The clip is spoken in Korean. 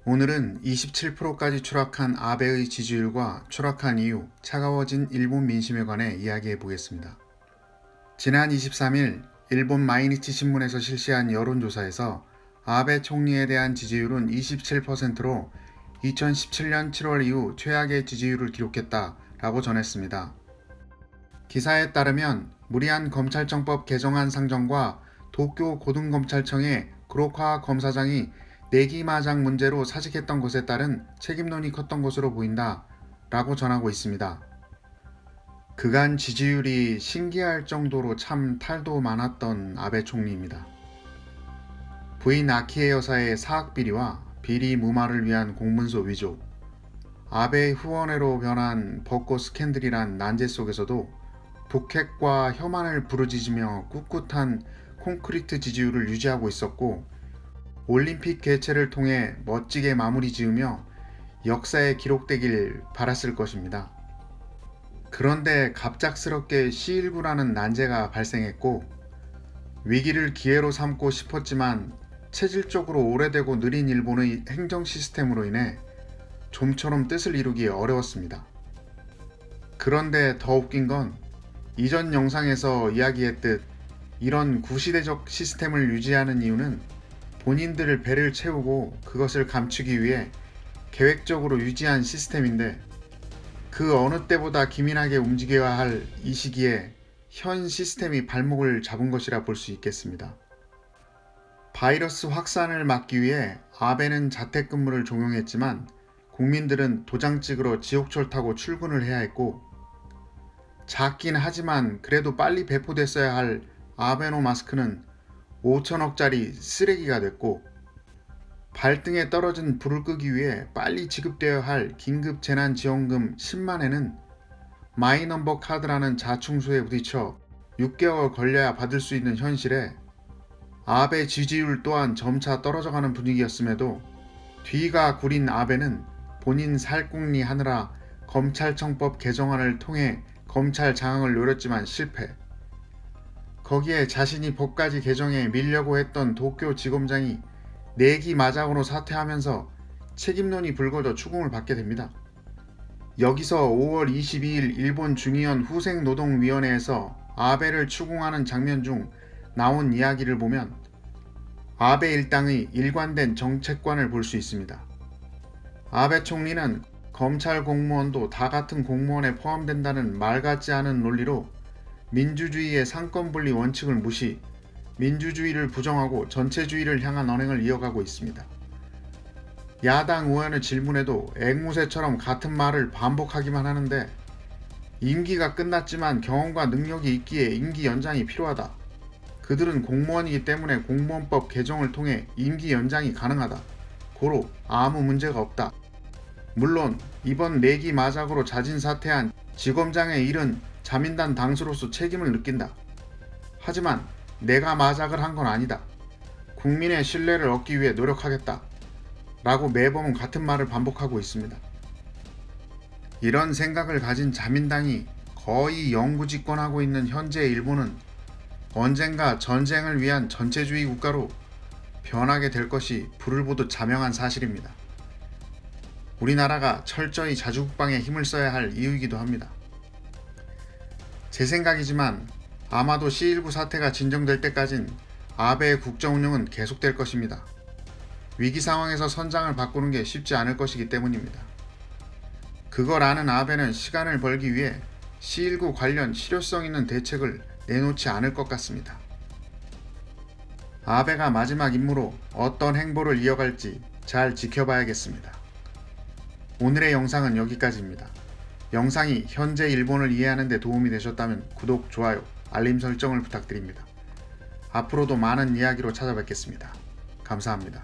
오늘은 27%까지 추락한 아베의 지지율과 추락한 이후 차가워진 일본 민심에 관해 이야기해 보겠습니다. 지난 23일 일본 마이니치 신문에서 실시한 여론조사에서 아베 총리에 대한 지지율은 27%로 2017년 7월 이후 최악의 지지율을 기록했다라고 전했습니다. 기사에 따르면 무리한 검찰청법 개정안 상정과 도쿄 고등검찰청의 구로카 검사장이 내기마장 문제로 사직했던 것에 따른 책임론이 컸던 것으로 보인다 라고 전하고 있습니다. 그간 지지율이 신기할 정도로 참 탈도 많았던 아베 총리입니다. 부인 아키에 여사의 사학비리와 비리 무마를 위한 공문서 위조, 아베 후원회로 변한 벚꽃 스캔들이란 난제 속에서도 북핵과 혐한을 부르짖으며 꿋꿋한 콘크리트 지지율을 유지하고 있었고, 올림픽 개최를 통해 멋지게 마무리 지으며 역사에 기록되길 바랐을 것입니다. 그런데 갑작스럽게 C19라는 난제가 발생했고, 위기를 기회로 삼고 싶었지만 체질적으로 오래되고 느린 일본의 행정 시스템으로 인해 좀처럼 뜻을 이루기 어려웠습니다. 그런데 더 웃긴 건 이전 영상에서 이야기했듯 이런 구시대적 시스템을 유지하는 이유는 본인들의 배를 채우고 그것을 감추기 위해 계획적으로 유지한 시스템인데, 그 어느 때보다 기민하게 움직여야 할 이 시기에 현 시스템이 발목을 잡은 것이라 볼 수 있겠습니다. 바이러스 확산을 막기 위해 아베는 자택근무를 종용했지만 국민들은 도장 찍으러 지옥철 타고 출근을 해야 했고, 작긴 하지만 그래도 빨리 배포됐어야 할 아베노 마스크는 5천억짜리 쓰레기가 됐고, 발등에 떨어진 불을 끄기 위해 빨리 지급되어야 할 긴급재난지원금 10만엔은 마이넘버 카드라는 자충수에 부딪혀 6개월 걸려야 받을 수 있는 현실에 아베 지지율 또한 점차 떨어져가는 분위기였음에도 뒤가 구린 아베는 본인 살궁리 하느라 검찰청법 개정안을 통해 검찰 장악을 노렸지만 실패. 거기에 자신이 법까지 개정해 밀려고 했던 도쿄지검장이 내기마장으로 사퇴하면서 책임론이 불거져 추궁을 받게 됩니다. 여기서 5월 22일 일본 중의원 후생노동위원회에서 아베를 추궁하는 장면 중 나온 이야기를 보면 아베 일당의 일관된 정책관을 볼 수 있습니다. 아베 총리는 검찰 공무원도 다 같은 공무원에 포함된다는 말 같지 않은 논리로 민주주의의 상권분리 원칙을 무시, 민주주의를 부정하고 전체주의를 향한 언행을 이어가고 있습니다. 야당 의원의 질문에도 앵무새처럼 같은 말을 반복하기만 하는데, 임기가 끝났지만 경험과 능력이 있기에 임기 연장이 필요하다. 그들은 공무원이기 때문에 공무원법 개정을 통해 임기 연장이 가능하다. 고로 아무 문제가 없다. 물론 이번 내기 마작으로 자진 사퇴한 지검장의 일은 자민당 당수로서 책임을 느낀다. 하지만 내가 마작을 한 건 아니다. 국민의 신뢰를 얻기 위해 노력하겠다. 라고 매번 같은 말을 반복하고 있습니다. 이런 생각을 가진 자민당이 거의 영구집권하고 있는 현재 일본은 언젠가 전쟁을 위한 전체주의 국가로 변하게 될 것이 불을 보듯 자명한 사실입니다. 우리나라가 철저히 자주국방에 힘을 써야 할 이유이기도 합니다. 제 생각이지만 아마도 C19 사태가 진정될 때까진 아베의 국정 운영은 계속될 것입니다. 위기 상황에서 선장을 바꾸는 게 쉽지 않을 것이기 때문입니다. 그걸 아는 아베는 시간을 벌기 위해 C19 관련 실효성 있는 대책을 내놓지 않을 것 같습니다. 아베가 마지막 임무로 어떤 행보를 이어갈지 잘 지켜봐야겠습니다. 오늘의 영상은 여기까지입니다. 영상이 현재 일본을 이해하는 데 도움이 되셨다면 구독, 좋아요, 알림 설정을 부탁드립니다. 앞으로도 많은 이야기로 찾아뵙겠습니다. 감사합니다.